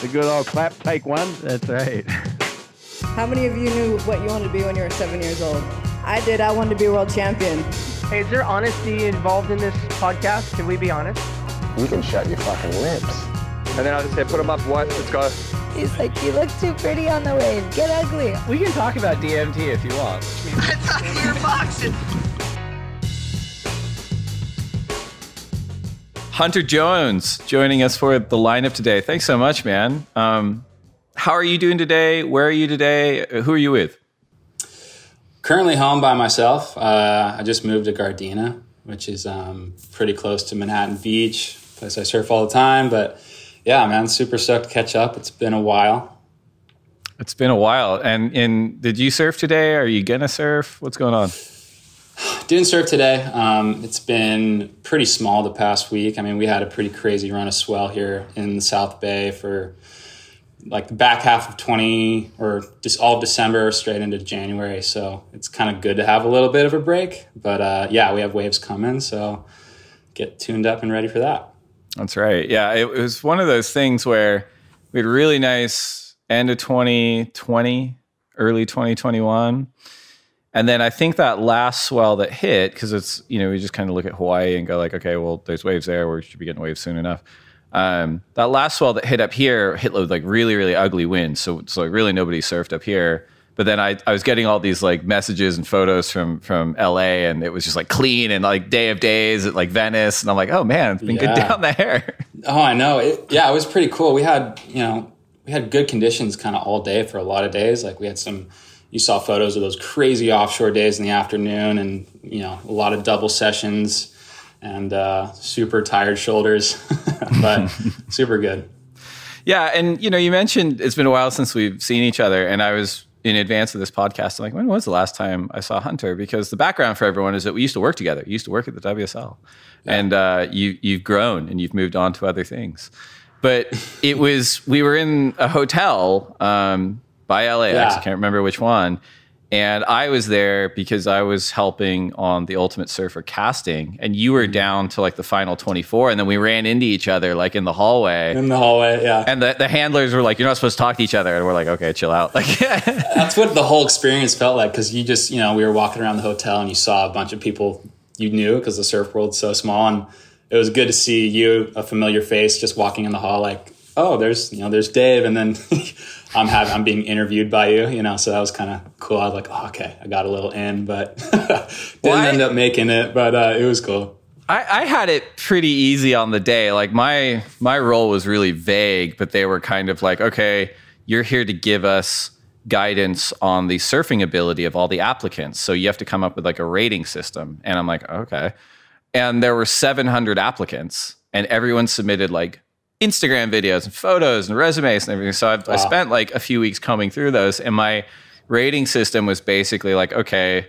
The good old clap, take one. That's right. How many of you knew what you wanted to be when you were 7 years old? I did. I wanted to be a world champion. Hey, is there honesty involved in this podcast? Can we be honest? You can shut your fucking lips. And then I'll just say, put them up, what? Let's go. He's like, you look too pretty on the wave. Get ugly. We can talk about DMT if you want. I thought you were boxing. Hunter Jones joining us for the lineup today. Thanks so much, man. How are you doing today? Where are you today? Who are you with? Currently home by myself. I just moved to Gardena, which is pretty close to Manhattan Beach, place I surf all the time. But yeah, man, super stoked to catch up. It's been a while. It's been a while. And did you surf today? Are you going to surf? What's going on? Didn't surf today. It's been pretty small the past week. I mean, we had a pretty crazy run of swell here in the South Bay for like the back half of 20 or just all of December straight into January. So it's kind of good to have a little bit of a break. But yeah, we have waves coming. So get tuned up and ready for that. That's right. Yeah, it was one of those things where we had a really nice end of 2020, early 2021. And then I think that last swell that hit, because it's, you know, we just kind of look at Hawaii and go like, okay, well, there's waves there. We should be getting waves soon enough. That last swell that hit up here hit with like really, really ugly winds. So like really nobody surfed up here. But then I was getting all these like messages and photos from LA, and it was just like clean and like day of days at like Venice. And I'm like, oh man, it's been good down there. Oh, I know. It was pretty cool. We had good conditions kind of all day for a lot of days. Like we had you saw photos of those crazy offshore days in the afternoon and, you know, a lot of double sessions and super tired shoulders, but super good. Yeah. And, you know, you mentioned it's been a while since we've seen each other, and I was in advance of this podcast, I'm like, when was the last time I saw Hunter? Because the background for everyone is that we used to work together. You used to work at the WSL. Yeah. And you've grown and you've moved on to other things. But we were in a hotel by LAX. Yeah. I can't remember which one. And I was there because I was helping on the Ultimate Surfer casting, and you were down to like the final 24, and then we ran into each other like in the hallway. In the hallway, yeah. And the handlers were like, "You're not supposed to talk to each other," and we're like, "Okay, chill out." Like that's what the whole experience felt like, because you just, you know, we were walking around the hotel and you saw a bunch of people you knew because the surf world's so small, and it was good to see you, a familiar face, just walking in the hall like, oh, there's Dave, and then I'm being interviewed by you, you know, so that was kind of cool. I was like, oh, okay, I got a little in, but didn't end up making it, but it was cool. I had it pretty easy on the day. Like my role was really vague, but they were kind of like, okay, you're here to give us guidance on the surfing ability of all the applicants. So you have to come up with like a rating system. And I'm like, okay. And there were 700 applicants, and everyone submitted like Instagram videos and photos and resumes and everything. So I spent like a few weeks combing through those, and my rating system was basically like, okay,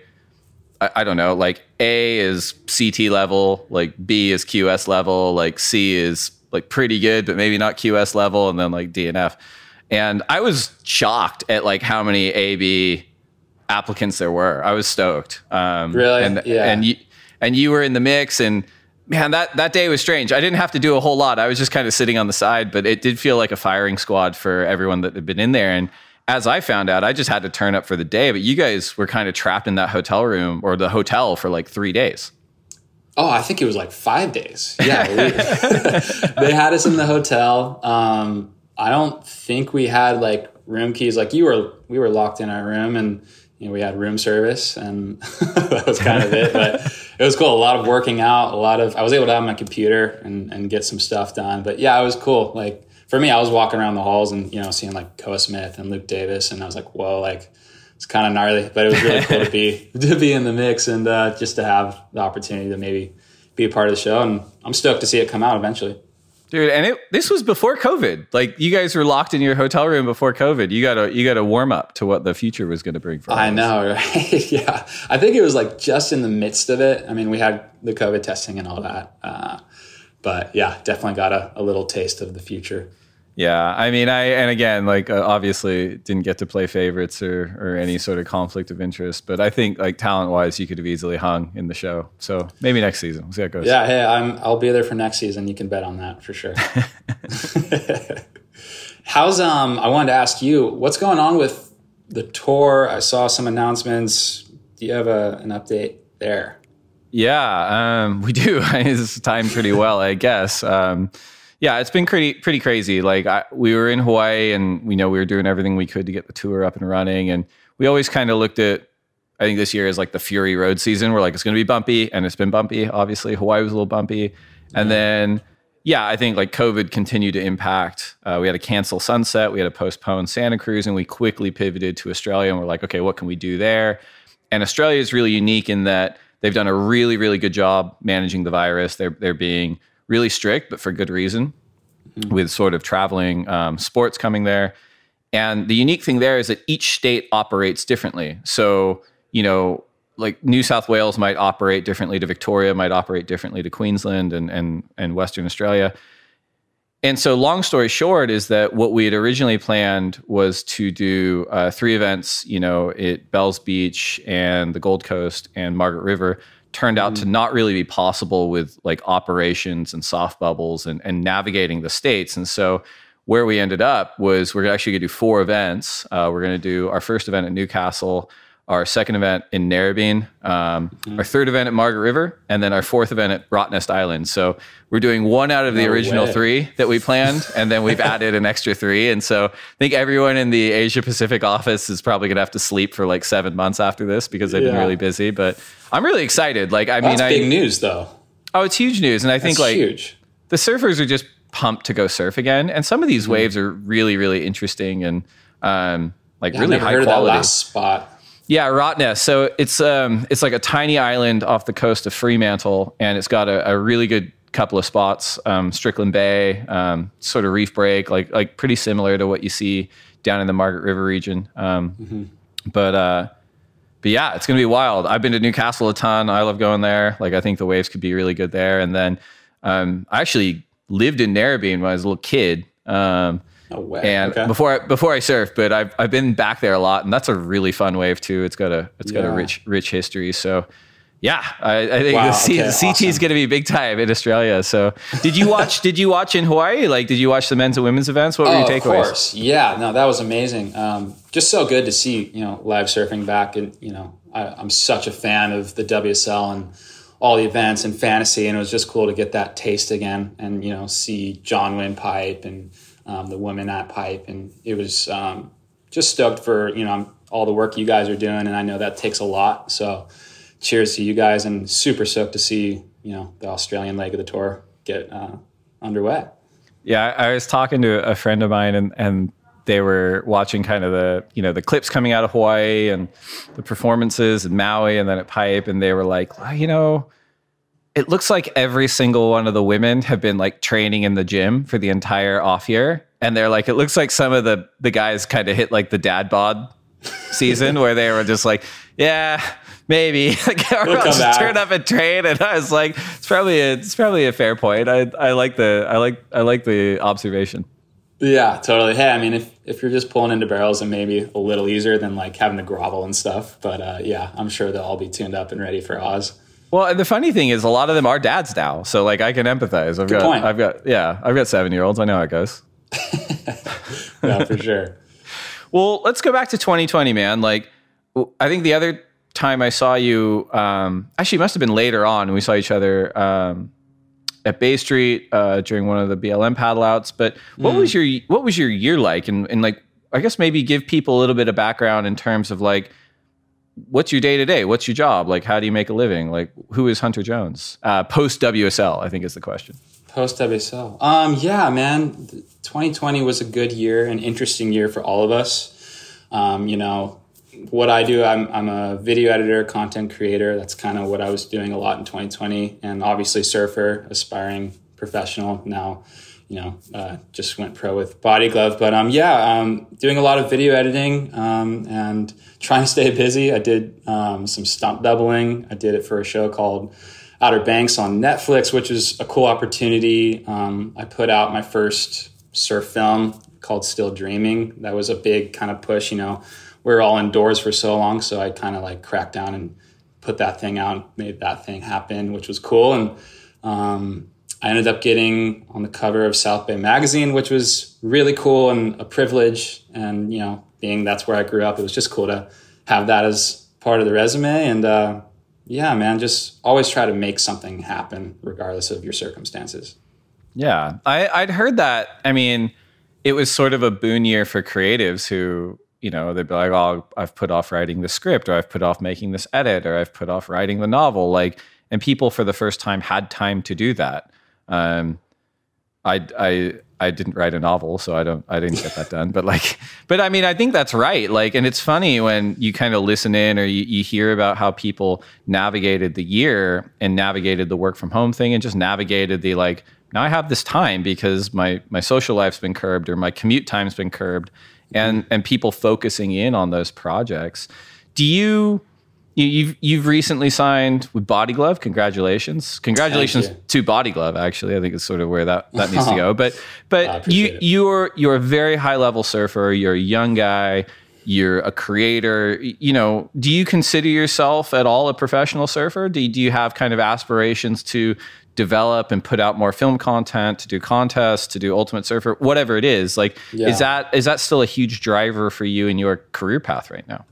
I don't know, like A is CT level, like B is QS level, like C is like pretty good, but maybe not QS level, and then like D and F. And I was shocked at like how many AB applicants there were. I was stoked. Really? And you were in the mix, and man, that day was strange. I didn't have to do a whole lot. I was just kind of sitting on the side, but it did feel like a firing squad for everyone that had been in there. And as I found out, I just had to turn up for the day, but you guys were kind of trapped in that hotel room or the hotel for like 3 days. Oh, I think it was like 5 days. Yeah. They had us in the hotel. I don't think we had like room keys. Like we were locked in our room, and you know, we had room service, and that was kind of it. But it was cool. A lot of working out, I was able to have my computer and get some stuff done. But yeah, it was cool. Like for me, I was walking around the halls and, you know, seeing like Koa Smith and Luke Davis, and I was like, whoa, like it's kind of gnarly, but it was really cool to be in the mix and just to have the opportunity to maybe be a part of the show. And I'm stoked to see it come out eventually. Dude, and this was before COVID. Like you guys were locked in your hotel room before COVID. You got to warm up to what the future was going to bring for us. I know, right? Yeah, I think it was like just in the midst of it. I mean, we had the COVID testing and all that, but yeah, definitely got a little taste of the future. Yeah, I mean, obviously didn't get to play favorites or any sort of conflict of interest, but I think like talent-wise, you could have easily hung in the show. So maybe next season, we'll see how it goes. Yeah, hey, I'll be there for next season. You can bet on that for sure. How's I wanted to ask you, what's going on with the tour? I saw some announcements. Do you have an update there? Yeah, we do. It's timed pretty well, I guess. Yeah, it's been pretty crazy. Like we were in Hawaii, and we were doing everything we could to get the tour up and running. And we always kind of looked at, I think this year is like the Fury Road season. We're like, it's going to be bumpy, and it's been bumpy. Obviously, Hawaii was a little bumpy, and then I think like COVID continued to impact. We had to cancel Sunset, we had to postpone Santa Cruz, and we quickly pivoted to Australia. And we're like, okay, what can we do there? And Australia is really unique in that they've done a really, really good job managing the virus. They're being really strict, but for good reason, with sort of traveling sports coming there. And the unique thing there is that each state operates differently. So, like New South Wales might operate differently to Victoria, might operate differently to Queensland and Western Australia. And so long story short is that what we had originally planned was to do 3 events, at Bells Beach and the Gold Coast and Margaret River, turned out to not really be possible with like operations and soft bubbles and navigating the states. And so where we ended up was we're actually going to do 4 events. We're going to do our first event at Newcastle, our second event in Narrabeen, our third event at Margaret River, and then our 4th event at Rottnest Island. So we're doing 1 out of the original 3 that we planned, and then we've added an extra 3. And so I think everyone in the Asia Pacific office is probably going to have to sleep for like 7 months after this because they've been really busy. But I'm really excited. Like, That's big news, though. Oh, it's huge news. And I think like huge. The surfers are just pumped to go surf again. And some of these waves are really, really interesting and really high quality. That last spot. Yeah, Rottnest. So it's like a tiny island off the coast of Fremantle, and it's got a really good couple of spots. Strickland Bay, sort of reef break, like pretty similar to what you see down in the Margaret River region. But yeah, it's gonna be wild. I've been to Newcastle a ton. I love going there. Like I think the waves could be really good there. And then I actually lived in Narrabeen when I was a little kid. No way. And before I surfed, but I've been back there a lot, and that's a really fun wave too. It's got a rich history. So yeah, I think the CT is going to be big time in Australia. So did you watch in Hawaii? Like, did you watch the men's and women's events? What were your takeaways? Of course. Yeah, no, that was amazing. Just so good to see, live surfing back. And, I'm such a fan of the WSL and all the events and fantasy. And it was just cool to get that taste again and, see John win pipe and, the women at pipe, and it was just stoked for all the work you guys are doing, and I know that takes a lot. So, cheers to you guys, and super stoked to see the Australian leg of the tour get underway. Yeah, I was talking to a friend of mine, and they were watching kind of the clips coming out of Hawaii and the performances in Maui and then at Pipe, and they were like, well, it looks like every single one of the women have been like training in the gym for the entire off year. And they're like, it looks like some of the guys kind of hit like the dad bod season where they were just like, yeah, maybe I'll just turn up and train. And I was like, it's probably a fair point. I like the observation. Yeah, totally. Hey, I mean, if you're just pulling into barrels, and maybe a little easier than like having to grovel and stuff. But yeah, I'm sure they'll all be tuned up and ready for Oz. Well, and the funny thing is, a lot of them are dads now, so like I can empathize. I've got 7-year-olds. I know how it goes. Yeah, for sure. Well, let's go back to 2020, man. Like, I think the other time I saw you, actually, it must have been later on. We saw each other at Bay Street during one of the BLM paddle outs. But what was your year like? And like, I guess maybe give people a little bit of background in terms of like, what's your day to day? What's your job? Like, how do you make a living? Like, who is Hunter Jones? Post WSL, I think is the question. Post WSL. Yeah, man, 2020 was a good year, an interesting year for all of us. What I do, I'm a video editor, content creator. That's kind of what I was doing a lot in 2020. And obviously surfer, aspiring professional now, just went pro with Body Glove. But doing a lot of video editing and trying to stay busy. I did some stunt doubling. I did it for a show called Outer Banks on Netflix, which is a cool opportunity. I put out my first surf film called Still Dreaming. That was a big kind of push. We were all indoors for so long, so I kind of like cracked down and put that thing out and made that thing happen, which was cool. And I ended up getting on the cover of South Bay Magazine, which was really cool and a privilege. And, you know, being that's where I grew up, it was just cool to have that as part of the resume. And yeah, man, just always try to make something happen regardless of your circumstances. Yeah, I'd heard that. I mean, it was sort of a boon year for creatives who, you know, they'd be like, oh, I've put off writing the script, or I've put off making this edit, or I've put off writing the novel. Like, and people for the first time had time to do that. I didn't write a novel, so I didn't get that done. But I mean, I think that's right. Like, and it's funny when you kind of listen in or you hear about how people navigated the year and navigated the work from home thing and just navigated the like, now I have this time because my social life's been curbed or my commute time's been curbed, and people focusing in on those projects. Do you've recently signed with Body Glove? Congratulations to Body Glove. Actually, I think it's sort of where that needs to go. But you're a very high level surfer. You're a young guy. You're a creator. You know, do you consider yourself at all a professional surfer? Do you have kind of aspirations to develop and put out more film content, to do contests, to do Ultimate Surfer, whatever it is? Like, is that still a huge driver for you in your career path right now?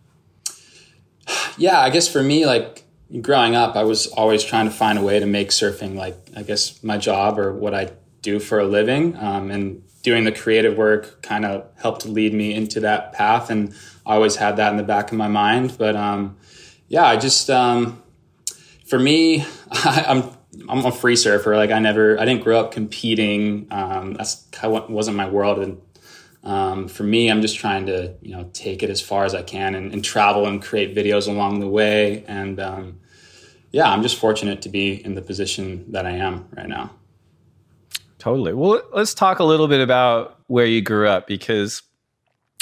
Yeah, I guess for me, like growing up, I was always trying to find a way to make surfing, like, I guess my job or what I do for a living. And doing the creative work kind of helped lead me into that path. And I always had that in the back of my mind. But yeah, I just, for me, I'm a free surfer. Like I didn't grow up competing. That's wasn't my world. And for me, I'm just trying to, you know, take it as far as I can and travel and create videos along the way. And yeah, I'm just fortunate to be in the position that I am right now. Totally. Well, let's talk a little bit about where you grew up, because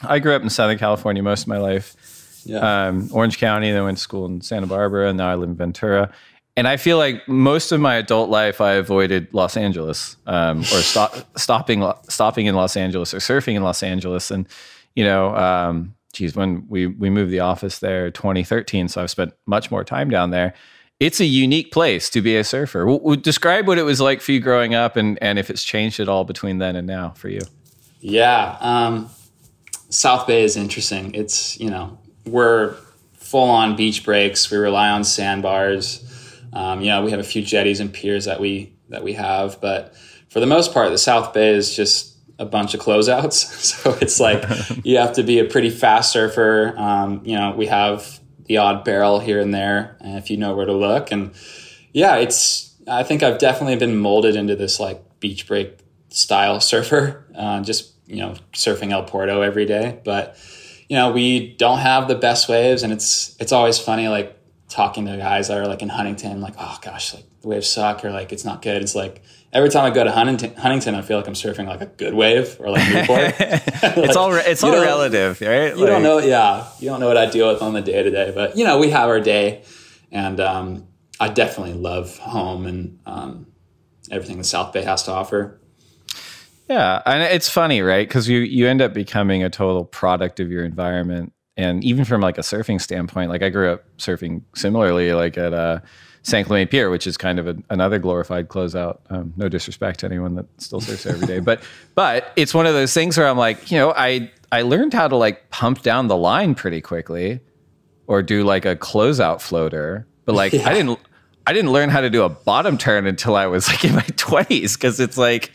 I grew up in Southern California most of my life. Yeah. Orange County, then went to school in Santa Barbara, and now I live in Ventura. And I feel like most of my adult life, I avoided Los Angeles, or stopping in Los Angeles or surfing in Los Angeles. And, you know, when we moved the office there 2013, so I've spent much more time down there. It's a unique place to be a surfer. Describe what it was like for you growing up, and if it's changed at all between then and now for you. Yeah. South Bay is interesting. It's, you know, we're full on beach breaks. We rely on sandbars. You know, we have a few jetties and piers that we have, but for the most part, the South Bay is just a bunch of closeouts. So it's like you have to be a pretty fast surfer. You know, we have the odd barrel here and there, if you know where to look. And yeah, I think I've definitely been molded into this like beach break style surfer, just, you know, surfing El Porto every day. But, you know, we don't have the best waves, and it's always funny, like, talking to guys that are like in Huntington, like, oh gosh, like the waves suck, or like it's not good. It's like every time I go to Huntington, I feel like I'm surfing like a good wave, or like Newport. Like, it's all relative, right? You don't know, you don't know what I deal with on the day to day, but you know, we have our day, and I definitely love home and everything the South Bay has to offer. Yeah, and it's funny, right? Because you end up becoming a total product of your environment. And even from like a surfing standpoint, like I grew up surfing similarly, like at San Clemente Pier, which is kind of another glorified closeout. No disrespect to anyone that still surfs every day, but it's one of those things where I'm like, you know, I learned how to like pump down the line pretty quickly, or do like a closeout floater, but like I didn't learn how to do a bottom turn until I was like in my 20s, because it's like,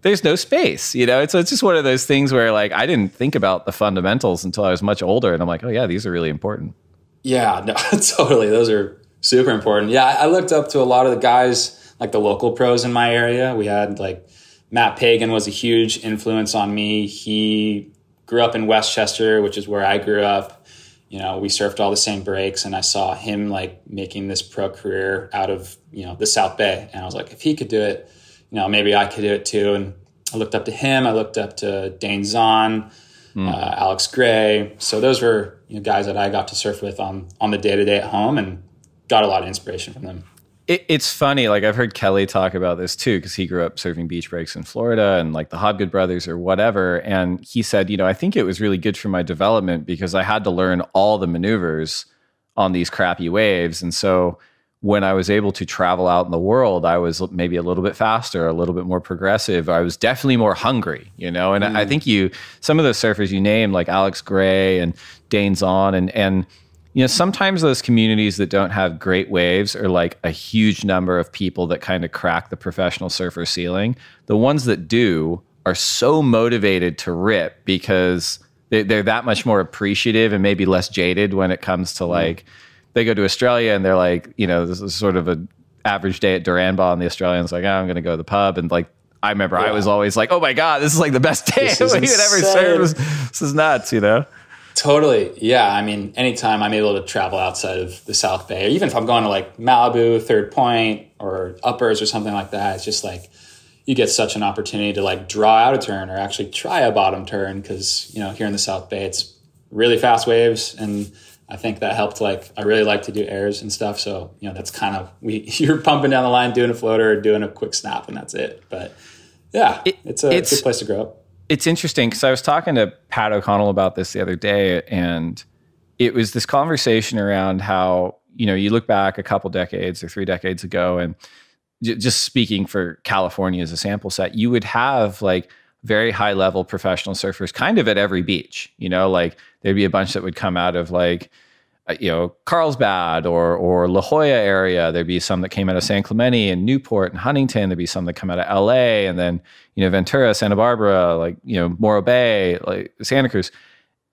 there's no space, you know? So it's just one of those things where like, I didn't think about the fundamentals until I was much older. And I'm like, oh yeah, these are really important. Yeah, no, totally. Those are super important. Yeah. I looked up to a lot of the guys, like the local pros in my area. We had like Matt Pagan was a huge influence on me. He grew up in Westchester, which is where I grew up. You know, we surfed all the same breaks, and I saw him like making this pro career out of, you know, the South Bay. And I was like, if he could do it, you know, maybe I could do it too. And I looked up to him. I looked up to Dane Zahn, Alex Gray. So those were, you know, guys that I got to surf with on the day-to-day at home, and got a lot of inspiration from them. It's funny. Like I've heard Kelly talk about this too, because he grew up surfing beach breaks in Florida and like the Hobgood brothers or whatever. And he said, you know, I think it was really good for my development because I had to learn all the maneuvers on these crappy waves. And so when I was able to travel out in the world, I was maybe a little bit faster, a little bit more progressive. I was definitely more hungry, you know? And I think some of those surfers you named, like Alex Gray and Dane Zahn, and you know, sometimes those communities that don't have great waves are like a huge number of people that kind of crack the professional surfer ceiling. The ones that do are so motivated to rip because they're that much more appreciative and maybe less jaded when it comes to like, they go to Australia and they're like, you know, this is sort of an average day at Duranbah, and the Australian's like, oh, I'm going to go to the pub. And like, I remember I was always like, oh my God, this is like the best day we could ever serve. This is nuts, you know? Totally. Yeah. I mean, anytime I'm able to travel outside of the South Bay, or even if I'm going to like Malibu, Third Point, or Uppers or something like that, it's just like you get such an opportunity to like draw out a turn or actually try a bottom turn. Cause, you know, here in the South Bay, it's really fast waves. And I think that helped. Like, I really like to do airs and stuff. So, you know, that's kind of, you're pumping down the line, doing a floater or doing a quick snap, and that's it. But yeah, it's a good place to grow up. It's interesting because I was talking to Pat O'Connell about this the other day, and it was this conversation around how, you know, you look back a couple decades or 3 decades ago, and just speaking for California as a sample set, you would have like very high level professional surfers kind of at every beach, you know, like there'd be a bunch that would come out of like, you know, Carlsbad or La Jolla area. There'd be some that came out of San Clemente and Newport and Huntington. There'd be some that come out of LA, and then, you know, Ventura, Santa Barbara, like, you know, Morro Bay, like Santa Cruz.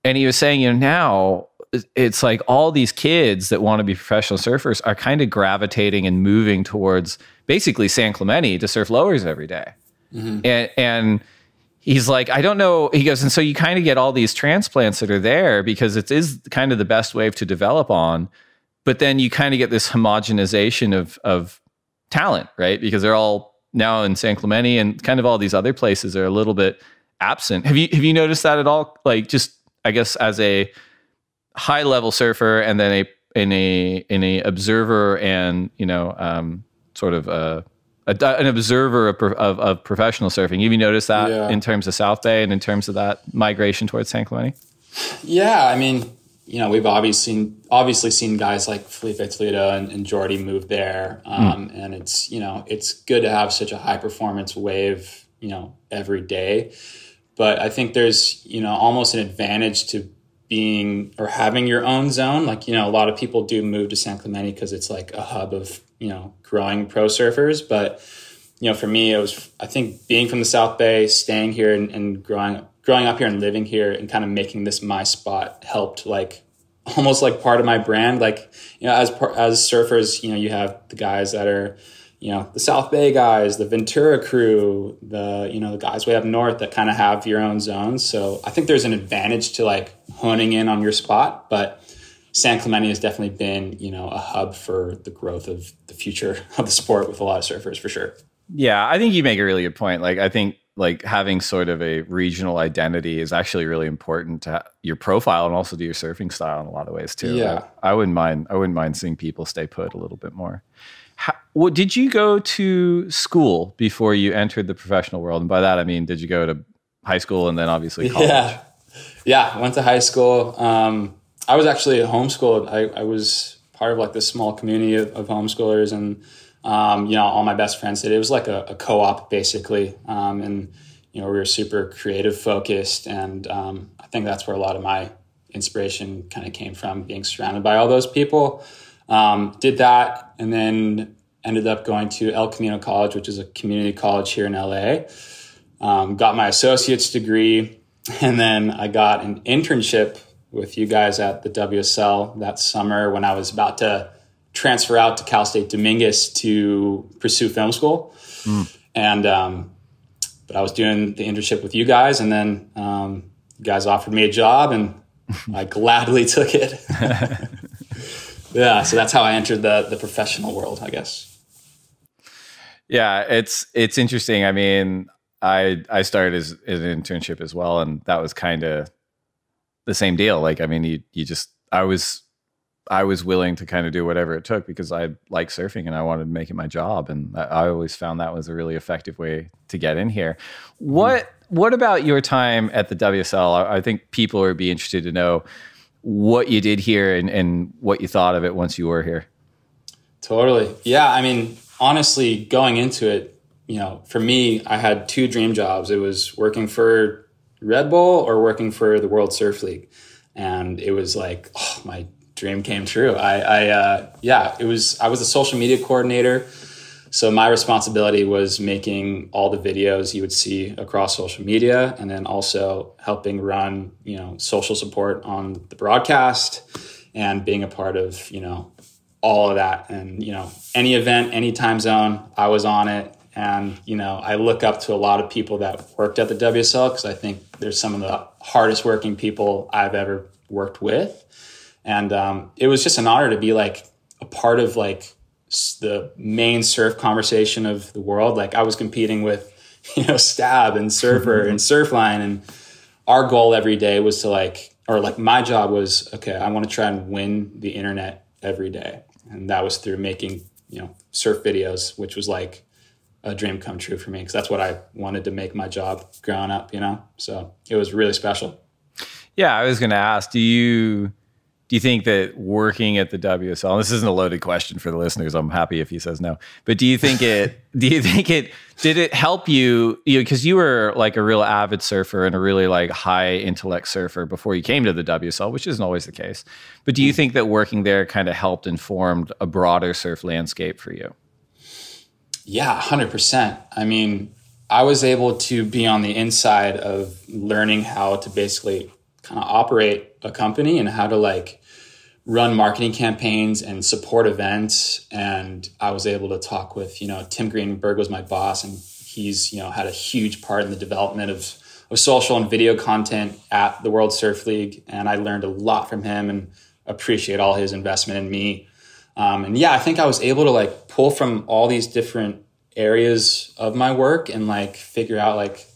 And he was saying, you know, now it's like all these kids that want to be professional surfers are kind of gravitating and moving towards basically San Clemente to surf lowers every day. And he's like, I don't know. He goes, and so you kind of get all these transplants that are there because it is kind of the best wave to develop on. But then you kind of get this homogenization of talent, right? Because they're all now in San Clemente, and kind of all these other places are a little bit absent. Have you noticed that at all? Like, just, I guess, as a high level surfer, and then in a observer, and, you know, sort of an observer of professional surfing. Have you noticed that in terms of South Bay and in terms of that migration towards San Clemente? Yeah, I mean, you know, we've obviously seen guys like Felipe Toledo and Jordy move there, and it's, you know, it's good to have such a high performance wave, you know, every day. But I think there's, you know, almost an advantage to being or having your own zone. Like, you know, a lot of people do move to San Clemente because it's like a hub of, you know, growing pro surfers. But, you know, for me, it was, I think, being from the South Bay, staying here and growing up here and living here and kind of making this my spot helped, like, almost like part of my brand. Like, you know, as surfers, you know, you have the guys that are, you know, the South Bay guys, the Ventura crew, you know, the guys way up north that kind of have your own zones. So I think there's an advantage to like honing in on your spot, but San Clemente has definitely been, you know, a hub for the growth of the future of the sport with a lot of surfers, for sure. Yeah, I think you make a really good point. Like, I think like having sort of a regional identity is actually really important to your profile and also to your surfing style in a lot of ways too. Yeah, I wouldn't mind seeing people stay put a little bit more. Did you go to school before you entered the professional world? And by that, I mean, did you go to high school and then obviously college? Yeah. I went to high school. I was actually homeschooled. I was part of like this small community of homeschoolers, and, you know, all my best friends did. It was like a co-op basically. And, you know, we were super creative focused. And I think that's where a lot of my inspiration kind of came from, being surrounded by all those people. Did that, and then ended up going to El Camino College, which is a community college here in LA. Got my associate's degree, and then I got an internship with you guys at the WSL that summer when I was about to transfer out to Cal State Dominguez to pursue film school. And but I was doing the internship with you guys, and then you guys offered me a job, and I gladly took it. Yeah, so that's how I entered the professional world, I guess. Yeah, it's interesting. I mean, I started as an internship as well, and that was kind of the same deal. Like, I mean, you just, I was willing to kind of do whatever it took because I like surfing and I wanted to make it my job, and I always found that was a really effective way to get in here. What about your time at the WSL? I think people would be interested to know what you did here and what you thought of it once you were here. Totally. Yeah. I mean, honestly, going into it, you know, for me, I had two dream jobs. It was working for Red Bull or working for the World Surf League. And it was like, oh, my dream came true. I was a social media coordinator. So my responsibility was making all the videos you would see across social media, and then also helping run, you know, social support on the broadcast and being a part of, you know, all of that. And, you know, any event, any time zone, I was on it. And, you know, I look up to a lot of people that worked at the WSL because I think there's some of the hardest working people I've ever worked with. And it was just an honor to be like a part of like the main surf conversation of the world. Like I was competing with, you know, Stab and Surfer and Surfline. And our goal every day was to my job was, okay, I want to try and win the internet every day. And that was through making, you know, surf videos, which was like a dream come true for me because that's what I wanted to make my job growing up, you know? So it was really special. Yeah, I was going to ask, do you think that working at the WSL, and this isn't a loaded question for the listeners, I'm happy if he says no, but did it help you, because you were like a real avid surfer and a really like high intellect surfer before you came to the WSL, which isn't always the case. But do you think that working there kind of helped informed a broader surf landscape for you? Yeah, 100%. I mean, I was able to be on the inside of learning how to basically kind of operate a company and how to like run marketing campaigns and support events. And I was able to talk with, you know, Tim Greenberg was my boss, and he's, you know, had a huge part in the development of social and video content at the World Surf League. And I learned a lot from him and appreciate all his investment in me. And yeah, I think I was able to like pull from all these different areas of my work and like figure out like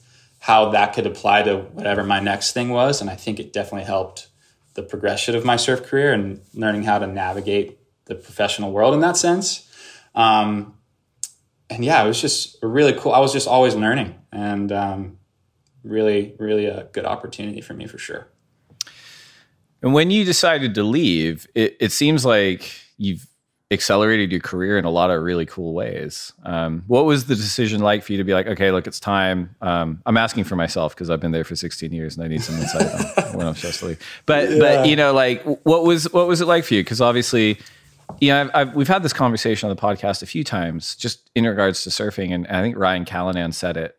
how that could apply to whatever my next thing was. And I think it definitely helped the progression of my surf career and learning how to navigate the professional world in that sense. And yeah, it was just really cool. I was just always learning, and really, really a good opportunity for me for sure. And when you decided to leave, it seems like you've accelerated your career in a lot of really cool ways. What was the decision like for you to be like, okay, look, it's time. I'm asking for myself because I've been there for 16 years and I need some insight on when I'm supposed to leave. But you know, like, what was it like for you? Because obviously, you know, we've had this conversation on the podcast a few times, just in regards to surfing, and I think Ryan Callanan said it,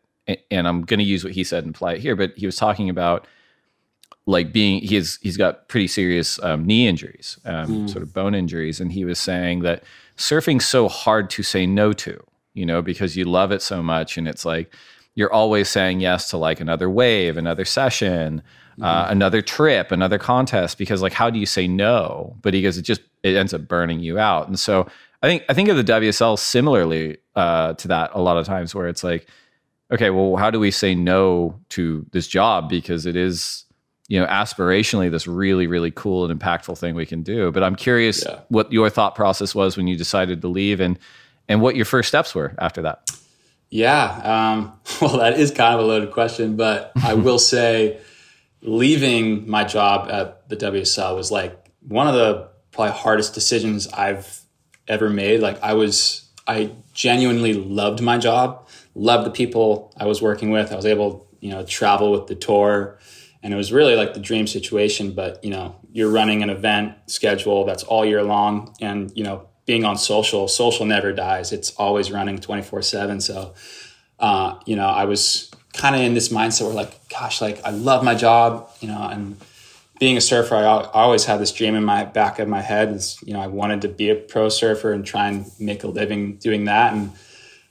and I'm going to use what he said and apply it here. But he was talking about like he's got pretty serious knee injuries, sort of bone injuries. And he was saying that surfing's so hard to say no to, you know, because you love it so much. And it's like, you're always saying yes to like another wave, another session, another trip, another contest, because like, how do you say no? But he goes, it ends up burning you out. And so I think of the WSL similarly to that a lot of times, where it's like, okay, well, how do we say no to this job? Because it is, you know, aspirationally, this really, really cool and impactful thing we can do. But I'm curious what your thought process was when you decided to leave, and what your first steps were after that. Yeah. Well, that is kind of a loaded question, but I will say leaving my job at the WSL was like one of the probably hardest decisions I've ever made. Like I genuinely loved my job, loved the people I was working with. I was able, you know, to travel with the tour. And it was really like the dream situation, but, you know, you're running an event schedule that's all year long, and, you know, being on social never dies. It's always running 24/7. So, you know, I was kind of in this mindset where like, gosh, like I love my job, you know, and being a surfer, I always had this dream in my back of my head is, you know, I wanted to be a pro surfer and try and make a living doing that. And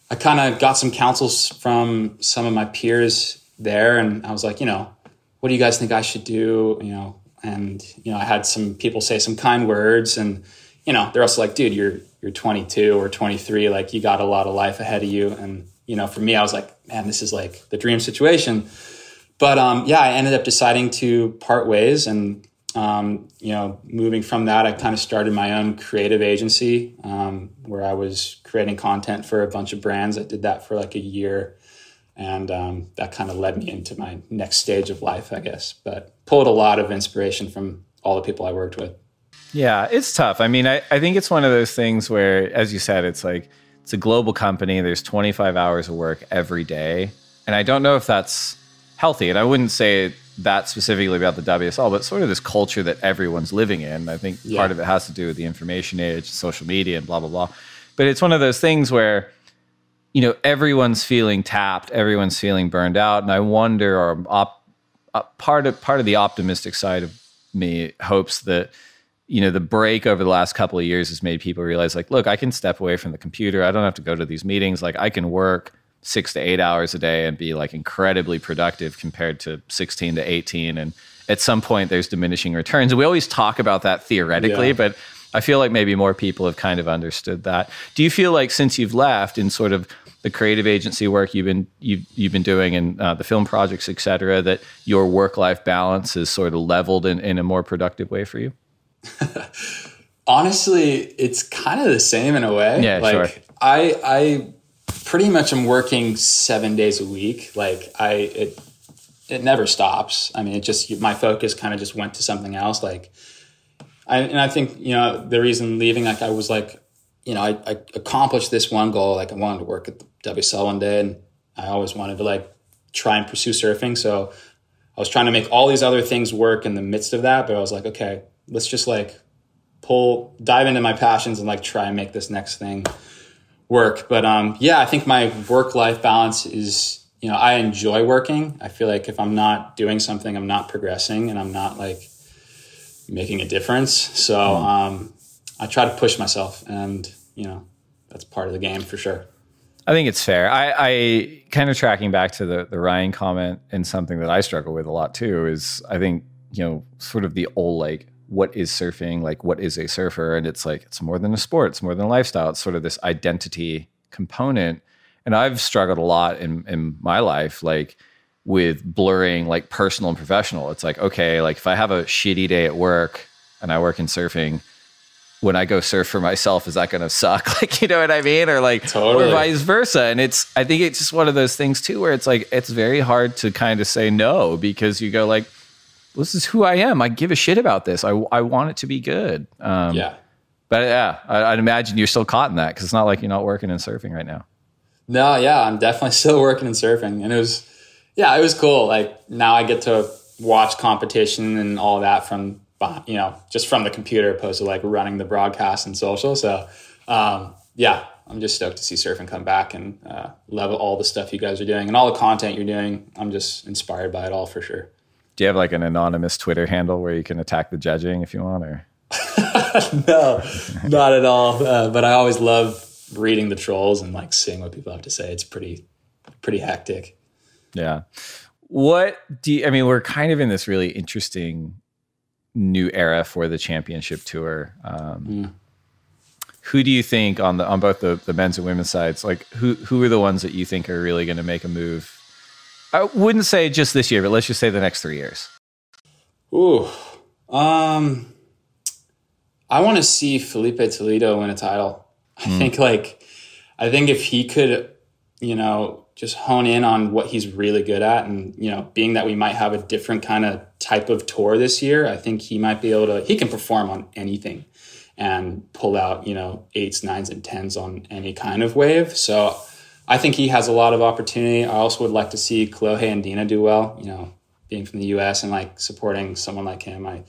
I kind of got some counsels from some of my peers there, and I was like, you know, what do you guys think I should do? You know, and, you know, I had some people say some kind words, and, you know, they're also like, dude, you're 22 or 23. Like you got a lot of life ahead of you. And, you know, for me, I was like, man, this is like the dream situation. But, yeah, I ended up deciding to part ways, and, you know, moving from that, I kind of started my own creative agency, where I was creating content for a bunch of brands. I did that for like a year. And that kind of led me into my next stage of life, I guess. But pulled a lot of inspiration from all the people I worked with. Yeah, it's tough. I mean, I think it's one of those things where, as you said, it's like it's a global company. There's 25 hours of work every day. And I don't know if that's healthy. And I wouldn't say that specifically about the WSL, but sort of this culture that everyone's living in. I think part of it has to do with the information age, social media, and blah, blah, blah. But it's one of those things where, you know, everyone's feeling tapped, everyone's feeling burned out. And I wonder, or part of the optimistic side of me hopes that, you know, the break over the last couple of years has made people realize, like, look, I can step away from the computer. I don't have to go to these meetings. Like, I can work 6 to 8 hours a day and be like incredibly productive compared to 16 to 18. And at some point there's diminishing returns. And we always talk about that theoretically, but I feel like maybe more people have kind of understood that. Do you feel like since you've left in sort of the creative agency work you've been doing and the film projects, et cetera, that your work-life balance is sort of leveled in a more productive way for you? Honestly, it's kind of the same in a way. Yeah, like, sure. I pretty much am working 7 days a week. Like it never stops. I mean, it just, my focus kind of just went to something else. Like, I think, you know, the reason leaving, like, I was like, you know, I accomplished this one goal. Like, I wanted to work at the WSL one day, and I always wanted to like try and pursue surfing. So I was trying to make all these other things work in the midst of that. But I was like, okay, let's just like dive into my passions and like try and make this next thing work. But I think my work-life balance is, you know, I enjoy working. I feel like if I'm not doing something, I'm not progressing and I'm not like making a difference. So I try to push myself, and, you know, that's part of the game for sure. I think it's fair. I kind of tracking back to the Ryan comment, and something that I struggle with a lot too is, I think, you know, sort of the old, like, what is surfing? Like, what is a surfer? And it's like, it's more than a sport. It's more than a lifestyle. It's sort of this identity component. And I've struggled a lot in my life, like, with blurring like personal and professional. It's like, okay, like if I have a shitty day at work and I work in surfing, when I go surf for myself, is that going to suck? Like, you know what I mean? Or like, totally. Or vice versa. And I think it's just one of those things too, where it's like, it's very hard to kind of say no, because you go like, this is who I am. I give a shit about this. I want it to be good. But yeah, I'd imagine you're still caught in that, because it's not like you're not working in surfing right now. No, yeah, I'm definitely still working in surfing. And it was cool. Like, now I get to watch competition and all that from, you know, just from the computer, opposed to like running the broadcast and social. So I'm just stoked to see surfing come back, and love all the stuff you guys are doing and all the content you're doing. I'm just inspired by it all for sure. Do you have like an anonymous Twitter handle where you can attack the judging if you want, or? No, not at all. But I always love reading the trolls and like seeing what people have to say. It's pretty hectic. Yeah. We're kind of in this really interesting new era for the championship tour. Who do you think on both the men's and women's sides, like who are the ones that you think are really going to make a move? I wouldn't say just this year, but let's just say the next 3 years. Ooh. I want to see Felipe Toledo win a title. I think if he could, you know, just hone in on what he's really good at, and, you know, being that we might have a different kind of type of tour this year, I think he might be able to, he can perform on anything and pull out, you know, 8s, 9s, and 10s on any kind of wave. So I think he has a lot of opportunity. I also would like to see Kolohe and Dina do well, you know, being from the US and like supporting someone like him. I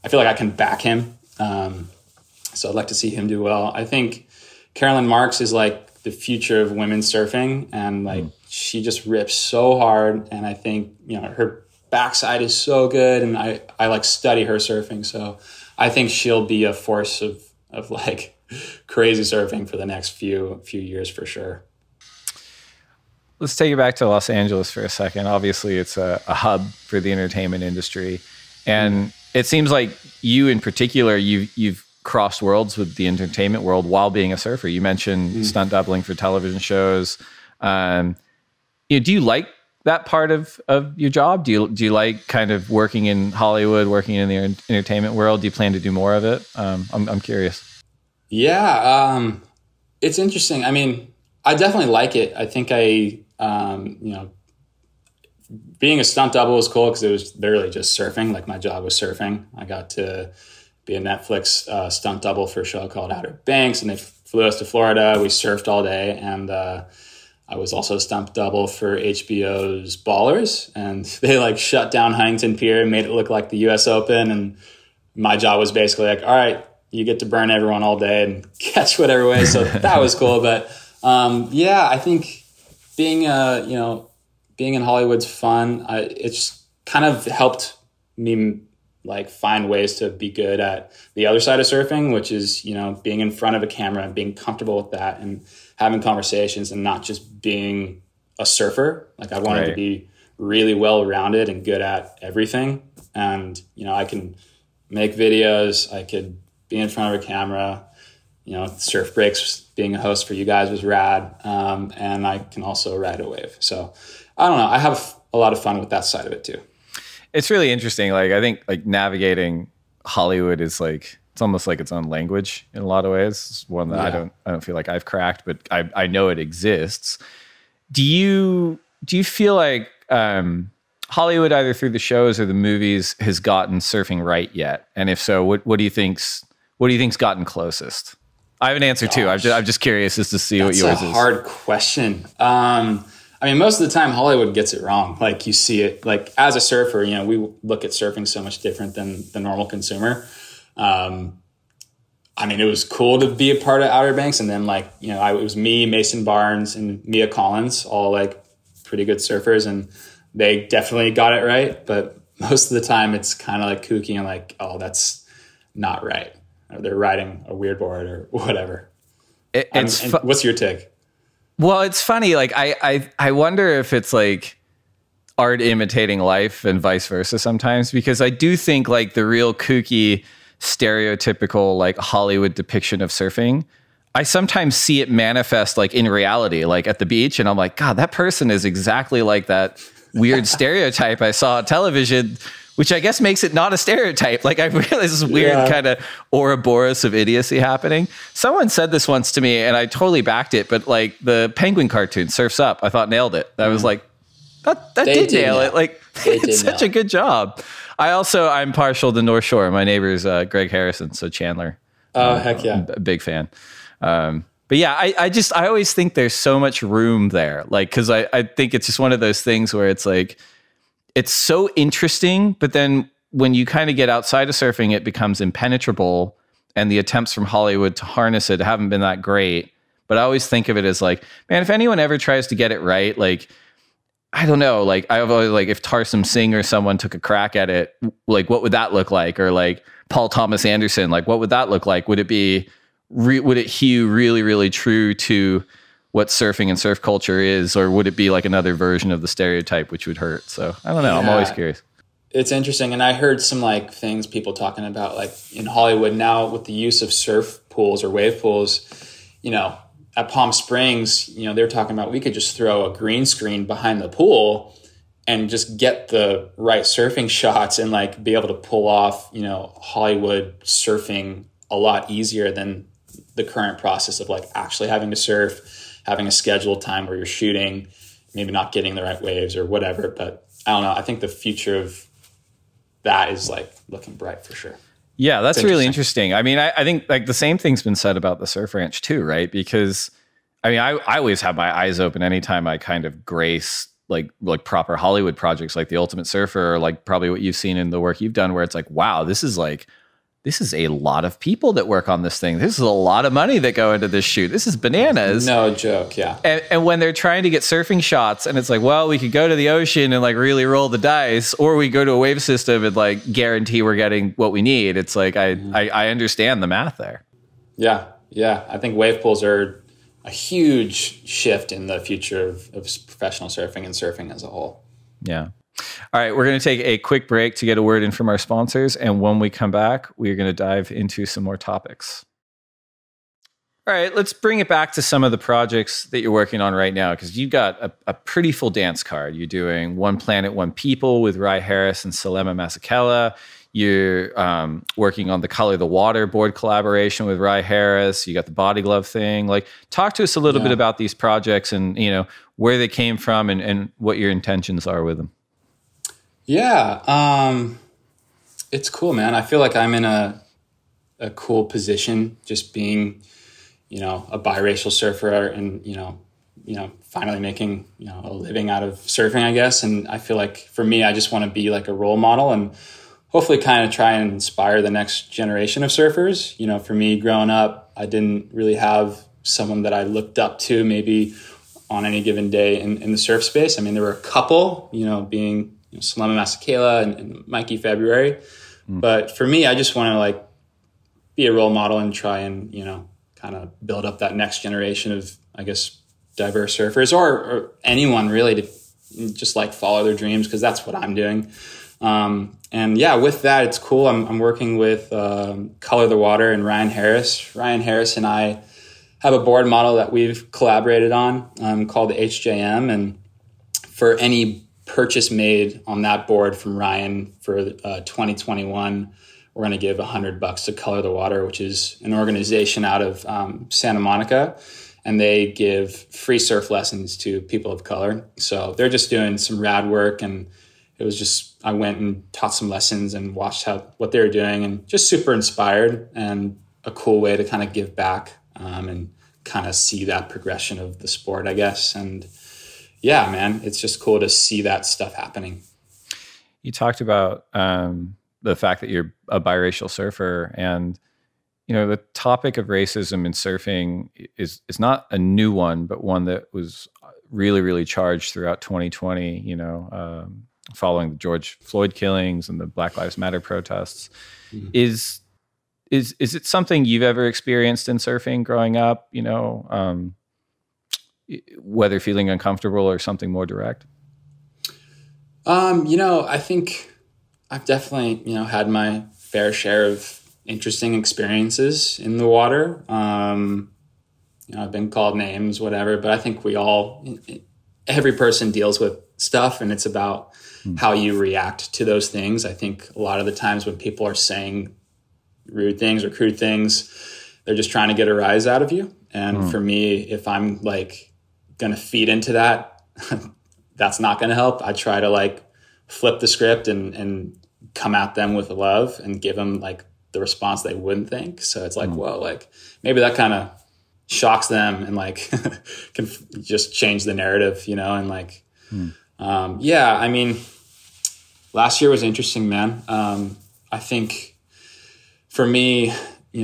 feel like I can back him. So I'd like to see him do well. I think Carolyn Marks is like the future of women's surfing, and like she just rips so hard. And I think, you know, her backside is so good, and I like study her surfing. So I think she'll be a force of like crazy surfing for the next few years for sure. Let's take it back to Los Angeles for a second. Obviously, it's a hub for the entertainment industry. And it seems like you in particular, you've crossed worlds with the entertainment world while being a surfer. You mentioned stunt doubling for television shows. Do you like that part of your job? Do you like kind of working in Hollywood, working in the entertainment world? Do you plan to do more of it? I'm curious. Yeah, it's interesting. I mean, I definitely like it. I think you know, being a stunt double was cool because it was literally just surfing. Like, my job was surfing. I got to be a Netflix stunt double for a show called Outer Banks, and they flew us to Florida. We surfed all day, and I was also a stunt double for HBO's Ballers, and they like shut down Huntington Pier and made it look like the U.S. Open. And my job was basically like, all right, you get to burn everyone all day and catch whatever way. So that was cool. But yeah, I think being in Hollywood's fun. It's kind of helped me like find ways to be good at the other side of surfing, which is, being in front of a camera and being comfortable with that and having conversations and not just being a surfer. Like I wanted to be really well-rounded and good at everything. And, I can make videos. I could be in front of a camera, surf breaks, being a host for you guys was rad. And I can also ride a wave. So I don't know. I have a lot of fun with that side of it too. It's really interesting. Like, I think like navigating Hollywood is like, it's almost like its own language in a lot of ways. It's one that I don't feel like I've cracked, but I know it exists. Do you feel like Hollywood, either through the shows or the movies, has gotten surfing right yet? And if so, what do you think's gotten closest? I have an answer too. I'm just curious as to see what yours is. That's a hard question. Most of the time Hollywood gets it wrong. Like you see it, like as a surfer, we look at surfing so much different than the normal consumer. It was cool to be a part of Outer Banks. And then it was me, Mason Barnes, and Mia Collins, all like pretty good surfers. And they definitely got it right. But most of the time it's kind of like kooky and like, oh, that's not right. Or they're riding a weird board or whatever. What's your take? Well, it's funny. Like I wonder if it's like art imitating life and vice versa sometimes, because I do think like the real kooky, stereotypical like Hollywood depiction of surfing, I sometimes see it manifest like in reality, like at the beach, and I'm like, God, that person is exactly like that weird stereotype I saw on television, which I guess makes it not a stereotype. Like I realize this weird kind of Ouroboros of idiocy happening. Someone said this once to me and I totally backed it, but like the Penguin cartoon, Surf's Up, I thought nailed it. I was like, that did nail it. Like it's such a good job. I'm partial to North Shore. My neighbor's Greg Harrison, so Chandler. Oh, heck yeah. A big fan. But yeah, I always think there's so much room there. Like, cause I think it's just one of those things where it's like, it's so interesting, but then when you kind of get outside of surfing, it becomes impenetrable, and the attempts from Hollywood to harness it haven't been that great. But I always think of it as like, man, if anyone ever tries to get it right, like, I don't know, like I've always like, if Tarsum Singh or someone took a crack at it, like what would that look like? Or like Paul Thomas Anderson, like what would that look like? Would it hew really, really true to what surfing and surf culture is, or would it be like another version of the stereotype, which would hurt? So I don't know. I'm always curious. It's interesting. And I heard some like things people talking about like in Hollywood now with the use of surf pools or wave pools, at Palm Springs, they're talking about we could just throw a green screen behind the pool and just get the right surfing shots and like be able to pull off, Hollywood surfing a lot easier than the current process of like actually having to surf, having a scheduled time where you're shooting, maybe not getting the right waves or whatever. But I don't know. I think the future of that is like looking bright for sure. Yeah, that's really interesting. I mean, I think like the same thing's been said about the Surf Ranch too, right? Because I always have my eyes open anytime I kind of grace like proper Hollywood projects like The Ultimate Surfer, or like probably what you've seen in the work you've done, where it's like, wow, this is a lot of people that work on this thing. This is a lot of money that go into this shoot. This is bananas. No joke, yeah. And when they're trying to get surfing shots, and it's like, well, we could go to the ocean and like really roll the dice, or we go to a wave system and like guarantee we're getting what we need. It's like, I understand the math there. Yeah. I think wave pools are a huge shift in the future of professional surfing and surfing as a whole. Yeah. All right, we're going to take a quick break to get a word in from our sponsors. And when we come back, we're going to dive into some more topics. All right, let's bring it back to some of the projects that you're working on right now, because you've got a pretty full dance card. You're doing One Planet, One People with Rye Harris and Selema Masekela. You're working on the Color the Water board collaboration with Rye Harris. You got the Body Glove thing. Like, talk to us a little bit about these projects and, where they came from and what your intentions are with them. Yeah, it's cool, man. I feel like I'm in a a cool position, just being, a biracial surfer and, finally making, a living out of surfing, I guess. And I feel like for me, I just want to be like a role model and hopefully kind of try and inspire the next generation of surfers. For me growing up, I didn't really have someone that I looked up to maybe on any given day in the surf space. I mean, there were a couple, being Selema Masekela and Mikey February. But for me, I just want to like be a role model and try and, kind of build up that next generation of, I guess, diverse surfers or anyone really to just like follow their dreams, because that's what I'm doing. And yeah, with that, it's cool. I'm working with Color the Water and Ryan Harris. Ryan Harris and I have a board model that we've collaborated on called the HJM. And for any purchase made on that board from Ryan for 2021, we're going to give $100 to Color the Water, which is an organization out of Santa Monica. And they give free surf lessons to people of color. So they're just doing some rad work. And it was just, I went and taught some lessons and watched what they were doing, and just super inspired, and a cool way to kind of give back and kind of see that progression of the sport, I guess. And yeah, man, it's just cool to see that stuff happening. You talked about the fact that you're a biracial surfer, and the topic of racism in surfing is not a new one, but one that was really, really charged throughout 2020, following the George Floyd killings and the Black Lives Matter protests. Mm-hmm. Is it something you've ever experienced in surfing growing up, whether feeling uncomfortable or something more direct? I think I've definitely, had my fair share of interesting experiences in the water. I've been called names, whatever, but I think every person deals with stuff, and it's about how you react to those things. I think a lot of the times when people are saying rude things or crude things, they're just trying to get a rise out of you. And for me, if I'm like going to feed into that, that's not going to help. I try to like flip the script and come at them with love and give them like the response they wouldn't think. So it's like, whoa, like maybe that kind of shocks them and like can just change the narrative, and like, yeah, I mean, last year was interesting, man. I think for me,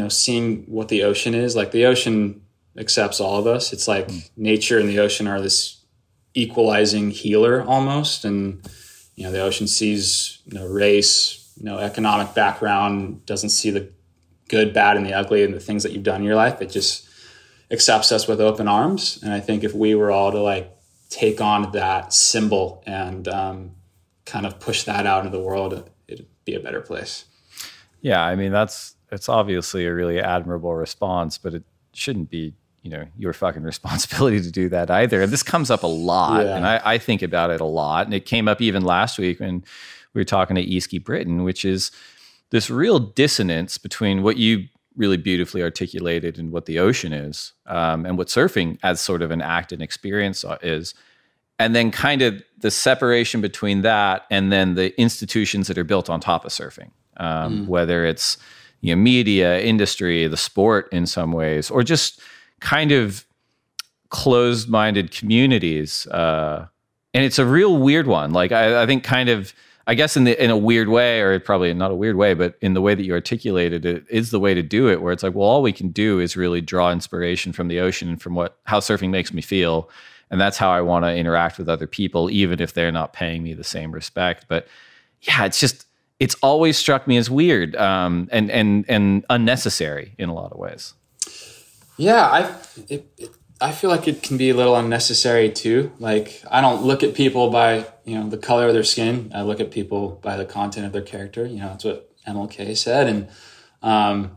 seeing what the ocean is, like the ocean accepts all of us. It's like nature and the ocean are this equalizing healer almost. And, the ocean sees no race, no economic background, doesn't see the good, bad, and the ugly and the things that you've done in your life. It just accepts us with open arms. And I think if we were all to like take on that symbol and kind of push that out into the world, it'd be a better place. Yeah, I mean, it's obviously a really admirable response, but it shouldn't be, your fucking responsibility to do that either. And this comes up a lot, and I think about it a lot. And it came up even last week when we were talking to Easky Britton, which is this real dissonance between what you really beautifully articulated and what the ocean is, and what surfing as sort of an act and experience is. And then kind of the separation between that and then the institutions that are built on top of surfing, whether it's media, industry, the sport in some ways, or just kind of closed-minded communities. And it's a real weird one. Like I think kind of, I guess in a weird way, or probably not a weird way, but in the way that you articulated it is the way to do it, where it's like, well, all we can do is really draw inspiration from the ocean and from how surfing makes me feel. And that's how I want to interact with other people, even if they're not paying me the same respect. But yeah, it's always struck me as weird and unnecessary in a lot of ways. Yeah, I feel like it can be a little unnecessary too. Like I don't look at people by the color of their skin. I look at people by the content of their character. That's what MLK said, and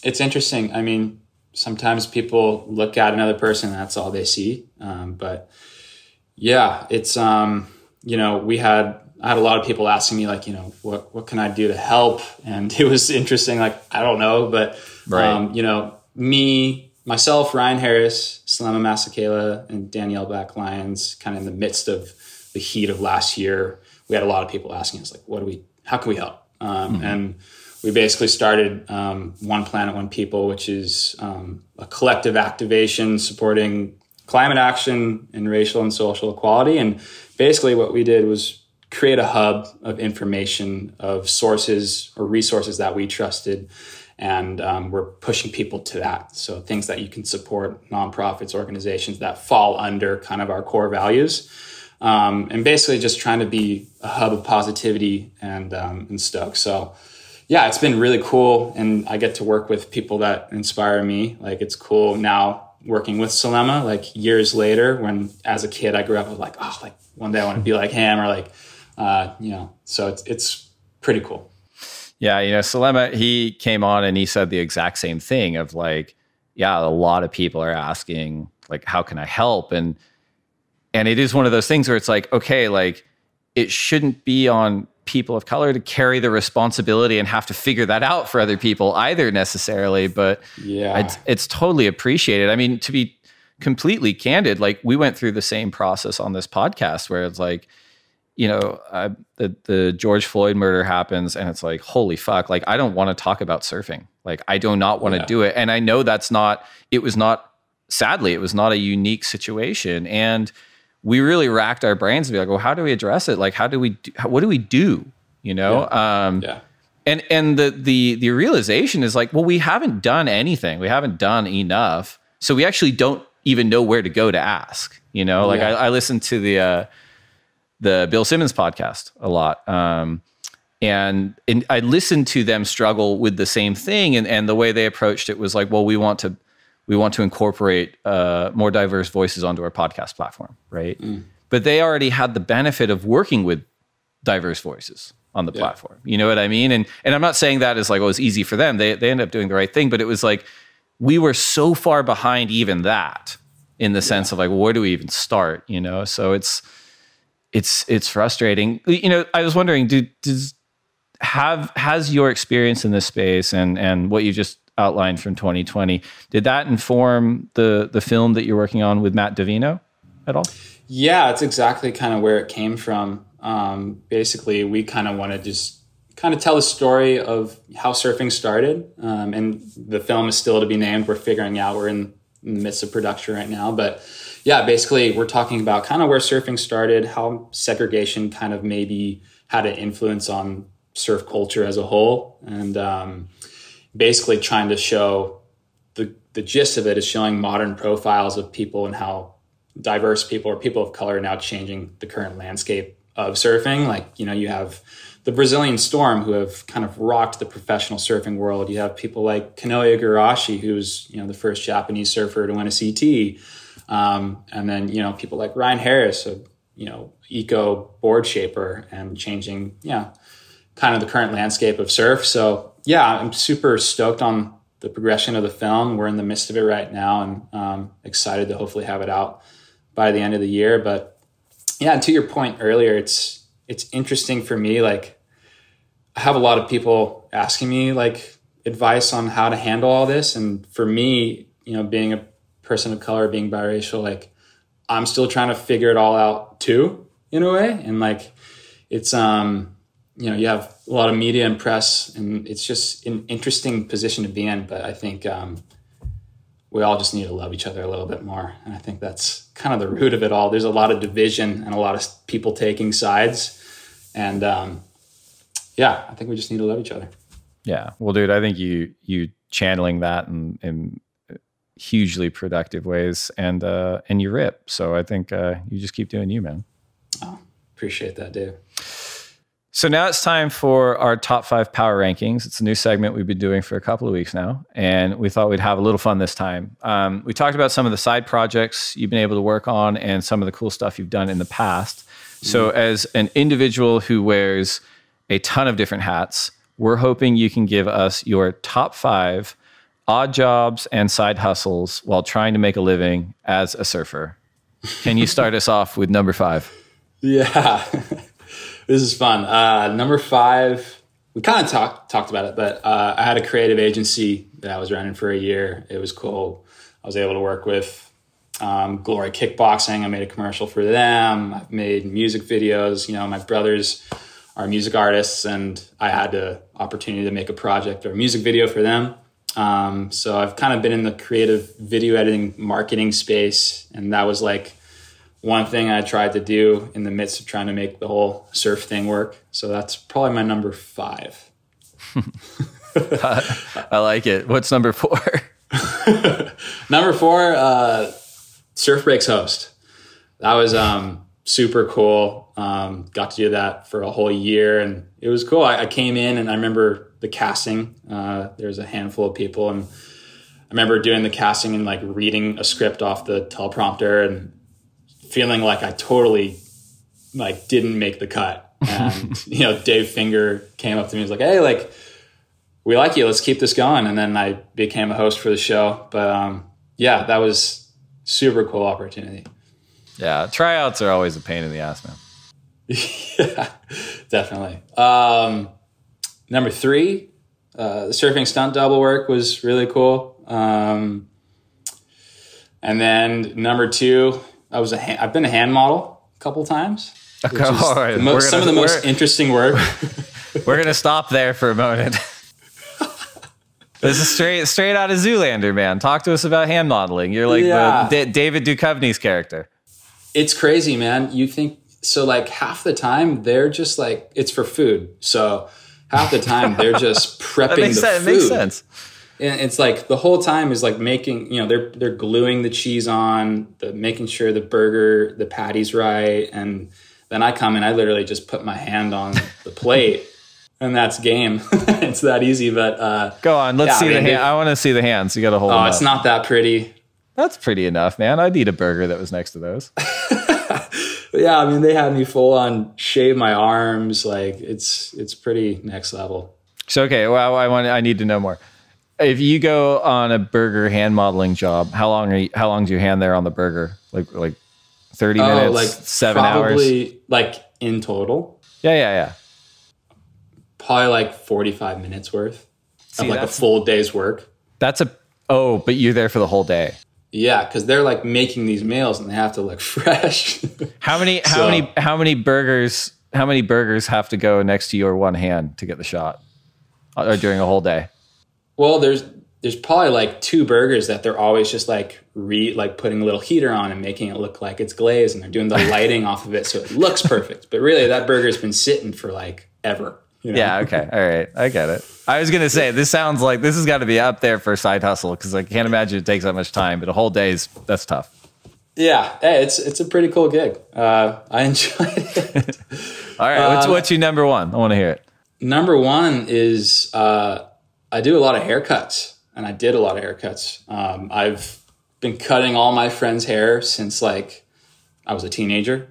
it's interesting. I mean, sometimes people look at another person and that's all they see. But yeah, it's I had a lot of people asking me like, what can I do to help? And it was interesting. Like I don't know, but myself, Ryan Harris, Selema Masekela, and Danielle Black Lyons, kind of in the midst of the heat of last year, we had a lot of people asking us like, how can we help? And we basically started One Planet, One People, which is a collective activation supporting climate action and racial and social equality. And basically what we did was create a hub of information, of sources or resources that we trusted. And we're pushing people to that. So things that you can support, nonprofits, organizations that fall under kind of our core values. And basically just trying to be a hub of positivity and stoke. So yeah, it's been really cool. And I get to work with people that inspire me. Like, it's cool now working with Selema, like years later, when as a kid I grew up with like, oh, like one day I want to be like him, or like, so it's pretty cool. Yeah, Selema, he came on and he said the exact same thing of like, yeah, a lot of people are asking like, how can I help? And it is one of those things where it's like, okay, like it shouldn't be on people of color to carry the responsibility and have to figure that out for other people either necessarily. But yeah, it's totally appreciated. I mean, to be completely candid, like we went through the same process on this podcast where it's like, the George Floyd murder happens and it's like, holy fuck, like I don't want to talk about surfing. Like I do not want to do it. And I know sadly, it was not a unique situation. And we really racked our brains to be like, well, how do we address it? Like, what do we do? And the realization is like, well, we haven't done anything. We haven't done enough. So we actually don't even know where to go to ask, like I listened to the Bill Simmons podcast a lot. And I listened to them struggle with the same thing. And the way they approached it was like, well, we want to incorporate more diverse voices onto our podcast platform, right? But they already had the benefit of working with diverse voices on the platform. You know what I mean? And I'm not saying that as like, oh, it's easy for them. They ended up doing the right thing, but it was like, we were so far behind even that in the sense of like, well, where do we even start? So it's frustrating. I was wondering, has your experience in this space and what you just outlined from 2020, did that inform the film that you're working on with Matt Davino at all? Yeah, it's exactly kind of where it came from. Basically, we kind of want to just kind of tell the story of how surfing started. And the film is still to be named. We're figuring out, we're in the midst of production right now. But yeah, basically we're talking about kind of where surfing started, how segregation kind of maybe had an influence on surf culture as a whole. And basically trying to show the gist of it is showing modern profiles of people and how diverse people or people of color are now changing the current landscape of surfing. Like, you have the Brazilian Storm who have kind of rocked the professional surfing world. You have people like Kanoya Igarashi, who's, the first Japanese surfer to win a CT. And then, people like Ryan Harris, eco board shaper and changing, kind of the current landscape of surf. So yeah, I'm super stoked on the progression of the film. We're in the midst of it right now and excited to hopefully have it out by the end of the year. But yeah, to your point earlier, it's interesting for me. Like, I have a lot of people asking me like advice on how to handle all this. And for me, being a person of color, being biracial, like I'm still trying to figure it all out too, in a way. And like, it's, you have a lot of media and press, and it's just an interesting position to be in. But I think we all just need to love each other a little bit more. And I think that's kind of the root of it all. There's a lot of division and a lot of people taking sides. And I think we just need to love each other. Yeah. Well, dude, I think you channeling that in hugely productive ways, and you rip. So I think you just keep doing you, man. Oh, appreciate that, Dave. So now it's time for our top 5 power rankings. It's a new segment we've been doing for a couple of weeks now, and we thought we'd have a little fun this time. We talked about some of the side projects you've been able to work on and some of the cool stuff you've done in the past. So as an individual who wears a ton of different hats, we're hoping you can give us your top 5 odd jobs and side hustles while trying to make a living as a surfer. Can you start us off with number 5? Yeah. This is fun. Number 5, we kind of talked about it, but I had a creative agency that I was running for a year. It was cool. I was able to work with Glory Kickboxing. I made a commercial for them. I've made music videos. My brothers are music artists, and I had the opportunity to make a project or a music video for them. So I've kind of been in the creative video editing marketing space, and that was like one thing I tried to do in the midst of trying to make the whole surf thing work. So that's probably my number 5. I like it. What's number 4? Number 4, Surf Breaks host. That was super cool. Got to do that for a whole year, and it was cool. I came in, and I remember the casting. There's a handful of people, and I remember doing the casting and like reading a script off the teleprompter and feeling like I totally like didn't make the cut. And Dave Finger came up to me and was like, "Hey, like we like you. Let's keep this going." And then I became a host for the show. But yeah, that was super cool opportunity. Yeah, tryouts are always a pain in the ass, man. Yeah, definitely. Number 3, the surfing stunt double work was really cool. And then number 2, I've been a hand model a couple times. Okay, all right. Some of the most interesting work. We're gonna stop there for a moment. This is straight out of Zoolander, man. Talk to us about hand modeling. You're like the David Duchovny's character. It's crazy, man. You think so? Like half the time they're just like it's for food. So half the time they're just prepping the food. It makes sense. And it's like the whole time is like making, they're gluing the cheese on, making sure the patty's right. And then I come and I literally just put my hand on the plate and that's game. It's that easy, but go on. Let's see the hand. I want to see the hands. You got to hold them up. It's not that pretty. That's pretty enough, man. I'd eat a burger that was next to those. Yeah, I mean, they had me full on shave my arms. Like it's pretty next level. So okay, well, I need to know more. If you go on a burger hand modeling job, how long's your hand there on the burger? Like 30 minutes, like 7 hours? Probably like in total. Yeah. Probably like 45 minutes worth of like a full day's work. But you're there for the whole day. Yeah, because they're like making these meals and they have to look fresh. How many burgers have to go next to your one hand to get the shot, or during a whole day? Well, there's probably like 2 burgers that they're always just like putting a little heater on and making it look like it's glazed, and they're doing the lighting off of it so it looks perfect. But really, that burger's been sitting for like ever. Yeah. Okay. All right. I get it. I was gonna say this sounds like this has got to be up there for a side hustle because I can't imagine it takes that much time. But a whole that's tough. Yeah. Hey, it's a pretty cool gig. I enjoyed it. All right. What's your number 1? I want to hear it. Number 1 is I do a lot of haircuts, and I did a lot of haircuts. I've been cutting all my friends' hair since like I was a teenager.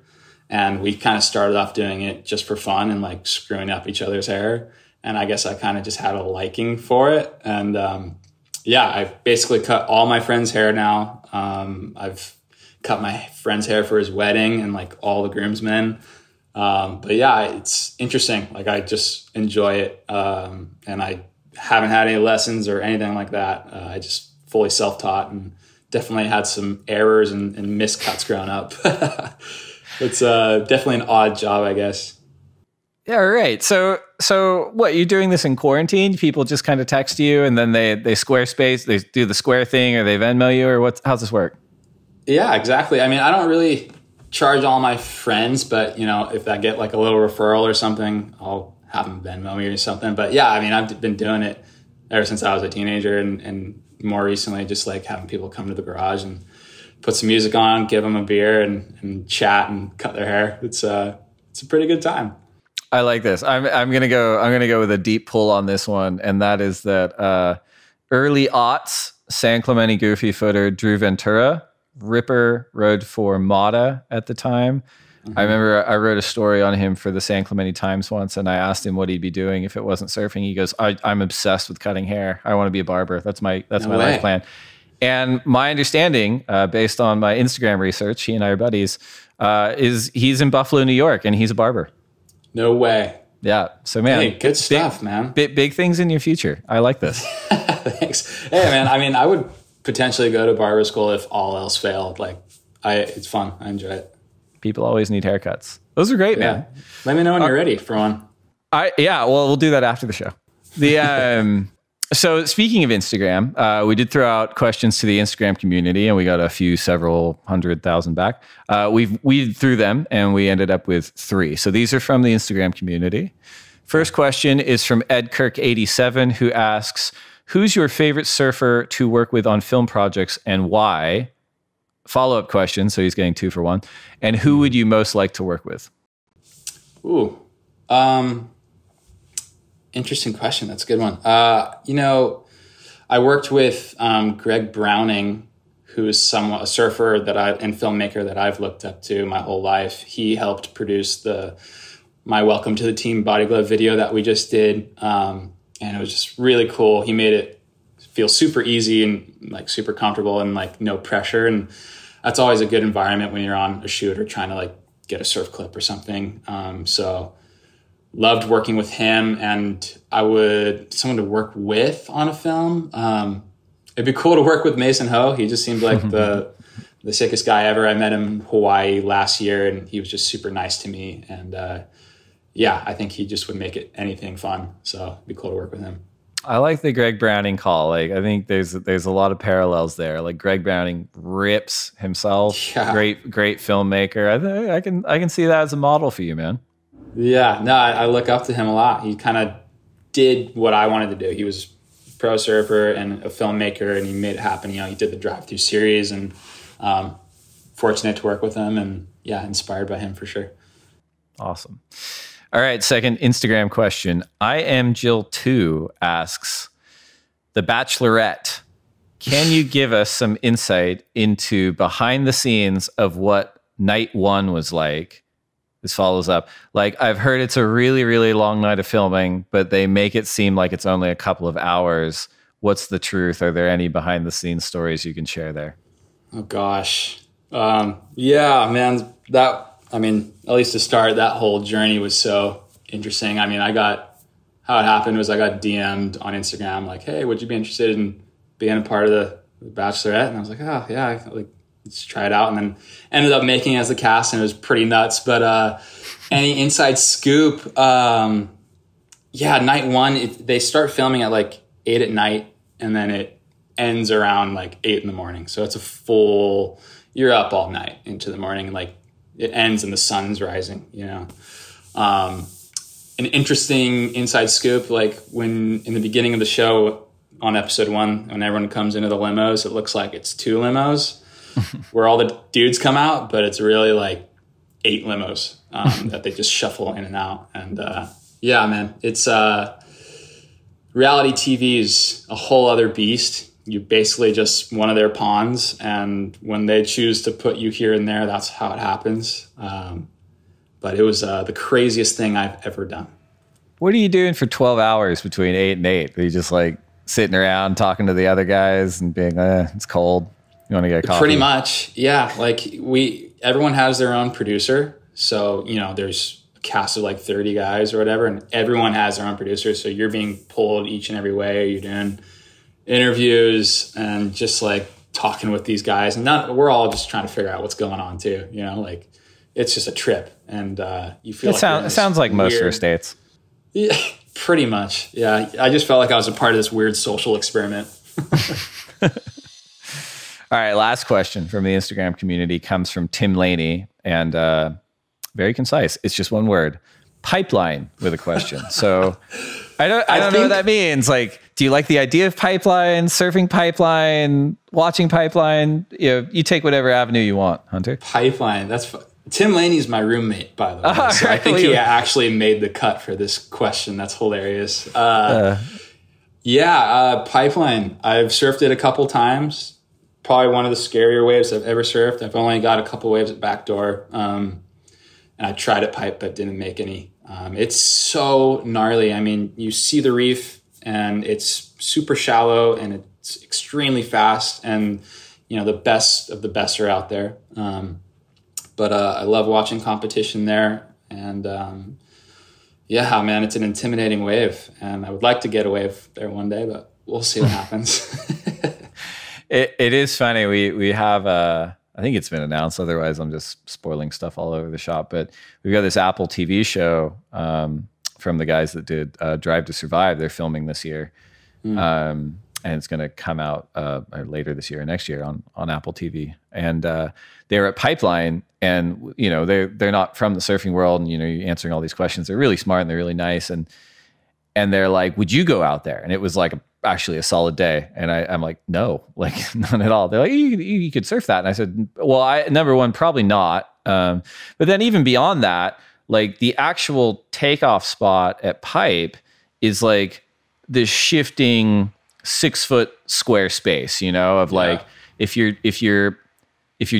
And we kind of started off doing it just for fun and like screwing up each other's hair. And I guess I kind of just had a liking for it. And I basically cut all my friend's hair now. I've cut my friend's hair for his wedding and like all the groomsmen. But yeah, it's interesting. Like I just enjoy it. And I haven't had any lessons or anything like that. I just fully self-taught and definitely had some errors and miscuts growing up. It's definitely an odd job, I guess. Yeah, right. So what, you're doing this in quarantine? People just kind of text you and then they Squarespace, they do the Square thing, or they Venmo you, or how's this work? Yeah, exactly. I mean, I don't really charge all my friends, but if I get like a little referral or something, I'll have them Venmo me or something. But yeah, I mean, I've been doing it ever since I was a teenager, and more recently just like having people come to the garage and put some music on, give them a beer and chat and cut their hair. It's a pretty good time. I like this. I'm gonna go with a deep pull on this one, and that is that early aughts San Clemente goofy footer Drew Ventura, Ripper, rode for Mata at the time. Mm-hmm. I remember I wrote a story on him for the San Clemente Times once, and I asked him what he'd be doing if it wasn't surfing. He goes, "I'm obsessed with cutting hair. I want to be a barber. That's my life plan." And my understanding, based on my Instagram research, he and I are buddies, is he's in Buffalo, New York, and he's a barber. No way. Yeah. So, man. Hey, good stuff, man. Big things in your future. I like this. Thanks. Hey, man, I mean, I would potentially go to barber school if all else failed. It's fun. I enjoy it. People always need haircuts. Those are great, man. Let me know when you're ready for one. Yeah, well, we'll do that after the show. So speaking of Instagram, we did throw out questions to the Instagram community, and we got several 100,000 back. We threw them, and we ended up with 3. So these are from the Instagram community. First question is from EdKirk87, who asks, who's your favorite surfer to work with on film projects and why? Follow-up question, so he's getting 2 for 1. And who would you most like to work with? Ooh. Interesting question. That's a good one. I worked with Greg Browning, who is somewhat a surfer and filmmaker that I've looked up to my whole life. He helped produce my Welcome to the Team Body Glove video that we just did. And it was just really cool. He made it feel super easy and like super comfortable and like no pressure. And that's always a good environment when you're on a shoot or trying to like get a surf clip or something. So loved working with him, and someone to work with on a film. It'd be cool to work with Mason Ho. He just seemed like the sickest guy ever. I met him in Hawaii last year, and he was just super nice to me. And I think he just would make anything fun. So it'd be cool to work with him. I like the Greg Browning call. Like, I think there's a lot of parallels there. Like, Greg Browning rips himself. Yeah. Great filmmaker. I can see that as a model for you, man. Yeah, no, I look up to him a lot. He kind of did what I wanted to do. He was a pro surfer and a filmmaker, and he made it happen. He did the drive-through series, and fortunate to work with him, and inspired by him for sure. Awesome. All right, second Instagram question. I am Jill 2 asks, The Bachelorette, can you give us some insight into behind the scenes of what night 1 was like? This follows up. Like, I've heard it's a really, really long night of filming, but they make it seem like it's only a couple of hours. What's the truth? Are there any behind the scenes stories you can share there? Oh gosh. Yeah, man, at least to start, that whole journey was so interesting. I mean, how it happened was I got DM'd on Instagram, like, hey, would you be interested in being a part of the Bachelorette? And I was like, oh yeah, let's try it out. And then ended up making it as the cast, and it was pretty nuts. But any inside scoop, night 1, they start filming at like 8 at night, and then it ends around like 8 in the morning. So it's you're up all night into the morning, and like it ends and the sun's rising, An interesting inside scoop, like when in the beginning of the show on episode 1, when everyone comes into the limos, it looks like it's 2 limos where all the dudes come out, but it's really like 8 limos that they just shuffle in and out. And man, it's reality TV is a whole other beast. You're basically just one of their pawns, and when they choose to put you here and there, that's how it happens. But it was the craziest thing I've ever done. What are you doing for 12 hours between 8 and 8? Are you just like sitting around talking to the other guys and being, it's cold, you want to get a coffee? Pretty much, yeah. Like everyone has their own producer. So, there's a cast of like 30 guys or whatever, and everyone has their own producer. So you're being pulled each and every way. You're doing interviews and just like talking with these guys. And we're all just trying to figure out what's going on too. Like it's just a trip. And you feel it sounds like most first dates. Yeah, pretty much. Yeah. I just felt like I was a part of this weird social experiment. All right, last question from the Instagram community comes from Tim Laney, and very concise. It's just one word: pipeline, with a question. So I don't know what that means. Like, do you like the idea of pipeline, surfing pipeline, watching pipeline? You take whatever avenue you want, Hunter. Pipeline. That's Tim Laney's my roommate, by the way. So I think he actually made the cut for this question. That's hilarious. Pipeline. I've surfed it a couple times. Probably one of the scarier waves I've ever surfed. I've only got a couple waves at backdoor. And I tried at pipe, but didn't make any. It's so gnarly. I mean, you see the reef, and it's super shallow, and it's extremely fast. And, the best of the best are out there. But I love watching competition there. And man, it's an intimidating wave. And I would like to get a wave there one day, but we'll see what happens. It is funny. We have I think it's been announced. Otherwise, I'm just spoiling stuff all over the shop. But we've got this Apple TV show from the guys that did Drive to Survive. They're filming this year. And it's going to come out later this year or next year on Apple TV. And they were at Pipeline, and they're not from the surfing world, and you're answering all these questions. They're really smart and they're really nice, and they're like, "Would you go out there?" And it was like actually a solid day, and I'm like, "No, like none at all." They're like, "You could surf that," and I said, "Well, number one, probably not." But then even beyond that, like the actual takeoff spot at Pipe is like this shifting 6-foot square space, of like, if you're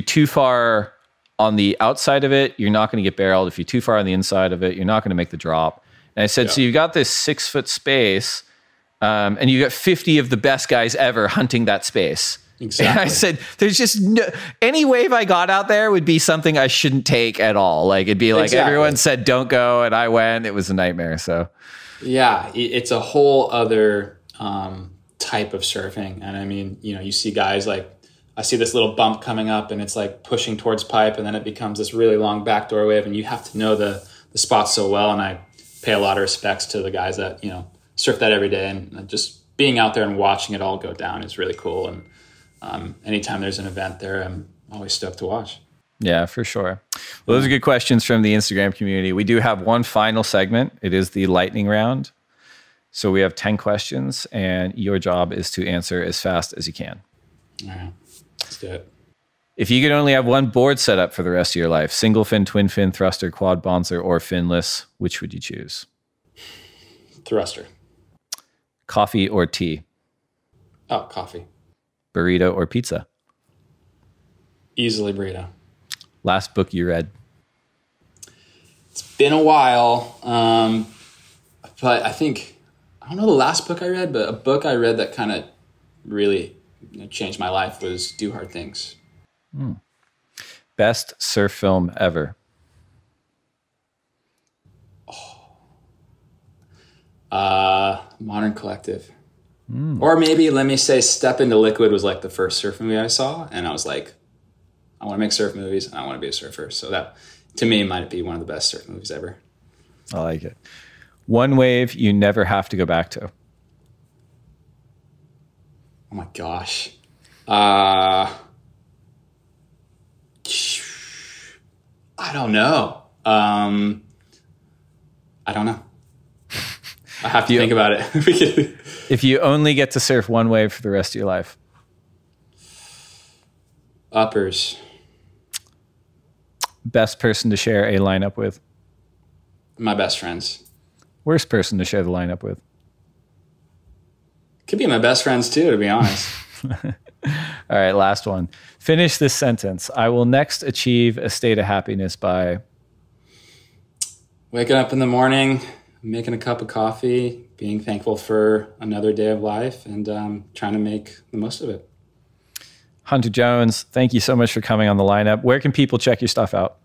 too far on the outside of it, you're not going to get barreled. If you're too far on the inside of it, you're not going to make the drop. And I said, so you've got this 6-foot space, and you got 50 of the best guys ever hunting that space. Exactly. And I said, there's just any wave I got out there would be something I shouldn't take at all. Like it'd be like everyone said, don't go. And I went, it was a nightmare. So yeah, it's a whole other, type of surfing. And I mean, you see guys like, I see this little bump coming up and it's like pushing towards Pipe, and then it becomes this really long backdoor wave, and you have to know the spots so well. And I pay a lot of respects to the guys that, surf that every day, and just being out there and watching it all go down is really cool. And anytime there's an event there, I'm always stoked to watch. Yeah, for sure. Well, those are good questions from the Instagram community. We do have one final segment. It is the lightning round. So we have 10 questions, and your job is to answer as fast as you can. All right, let's do it. If you could only have one board set up for the rest of your life, single fin, twin fin, thruster, quad bonzer, or finless, which would you choose? Thruster. Coffee or tea? Oh, coffee. Burrito or pizza? Easily burrito. Last book you read? It's been a while, but I don't know the last book I read, but a book I read that kind of really changed my life was Do Hard Things. Best surf film ever? Modern Collective. Or maybe let me say Step Into Liquid was like the first surf movie I saw, and I was like, I want to make surf movies and I want to be a surfer. So that, to me, might be one of the best surf movies ever. I like it. One wave you never have to go back to? Oh my gosh. I don't know. I have to think about it. If you only get to surf one wave for the rest of your life? Uppers. Best person to share a lineup with? My best friends. Worst person to share the lineup with? Could be my best friends too, to be honest. All right, last one. Finish this sentence. I will next achieve a state of happiness by... Waking up in the morning, making a cup of coffee, being thankful for another day of life, and trying to make the most of it. Hunter Jones, thank you so much for coming on the lineup. Where can people check your stuff out?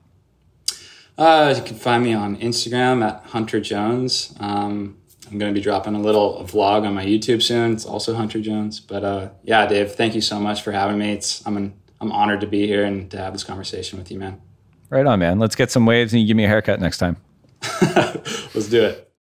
You can find me on Instagram at Hunter Jones. I'm going to be dropping a little vlog on my YouTube soon. It's also Hunter Jones. But yeah, Dave, thank you so much for having me. I'm honored to be here and to have this conversation with you, man. Right on, man. Let's get some waves and you give me a haircut next time. Let's do it.